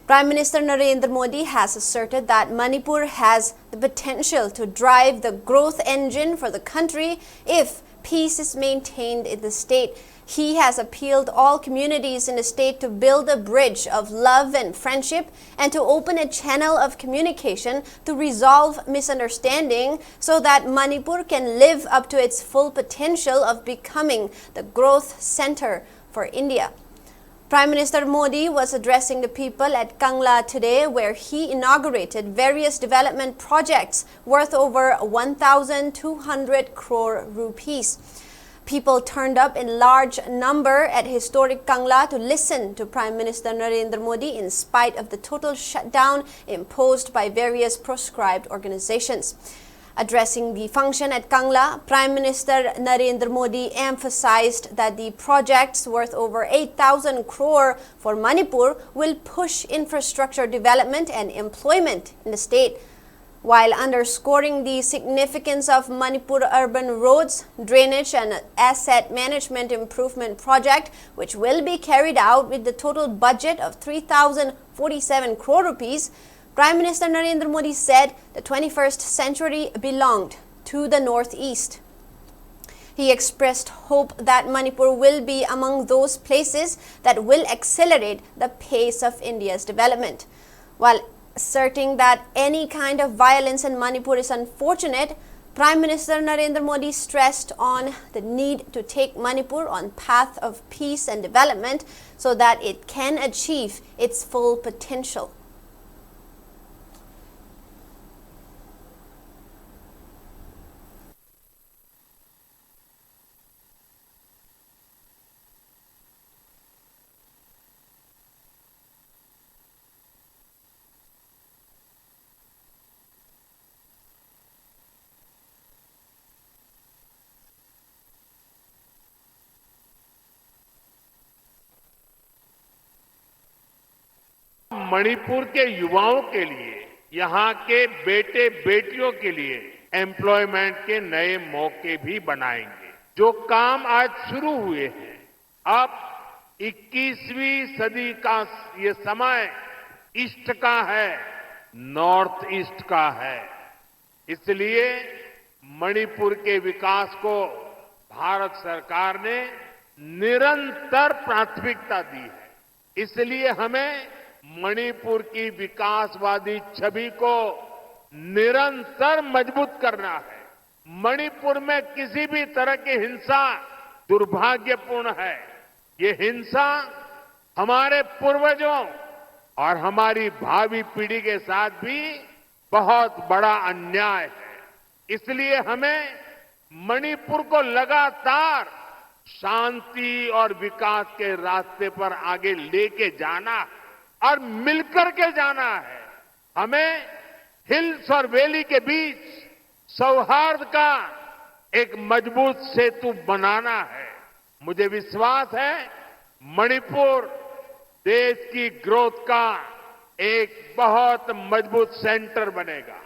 Prime Minister Narendra Modi has asserted that Manipur has the potential to drive the growth engine for the country if peace is maintained in the state. He has appealed all communities in the state to build a bridge of love and friendship and to open a channel of communication to resolve misunderstanding so that Manipur can live up to its full potential of becoming the growth center for India. Prime Minister Modi was addressing the people at Kangla today, where he inaugurated various development projects worth over 1,200 crore rupees. People turned up in large number at historic Kangla to listen to Prime Minister Narendra Modi in spite of the total shutdown imposed by various proscribed organizations. Addressing the function at Kangla, Prime Minister Narendra Modi emphasized that the projects worth over 8,000 crore for Manipur will push infrastructure development and employment in the state, while underscoring the significance of Manipur urban roads, drainage and asset management improvement project, which will be carried out with the total budget of 3,047 crore rupees. Prime Minister Narendra Modi said the 21st century belonged to the Northeast. He expressed hope that Manipur will be among those places that will accelerate the pace of India's development. While asserting that any kind of violence in Manipur is unfortunate, Prime Minister Narendra Modi stressed on the need to take Manipur on path of peace and development so that it can achieve its full potential. Manipur के युवाओं के लिए, यहाँ के बेटे बेटियों के लिए एम्प्लॉयमेंट के नए मौके भी बनाएंगे। जो काम आज शुरू हुए हैं, अब 21वीं सदी का ये समय ईस्ट का है, नॉर्थ ईस्ट का है। इसलिए मणिपुर के विकास को भारत सरकार ने निरंतर प्राथमिकता दी है। इसलिए हमें मणिपुर की विकासवादी छवि को निरंतर मजबूत करना है। मणिपुर में किसी भी तरह की हिंसा दुर्भाग्यपूर्ण है। ये हिंसा हमारे पूर्वजों और हमारी भावी पीढ़ी के साथ भी बहुत बड़ा अन्याय है। इसलिए हमें मणिपुर को लगातार शांति और विकास के रास्ते पर आगे लेके जाना है और मिलकर के जाना है। हमें हिल्स और वैली के बीच सौहार्द का एक मजबूत सेतु बनाना है। मुझे विश्वास है मणिपुर देश की ग्रोथ का एक बहुत मजबूत सेंटर बनेगा।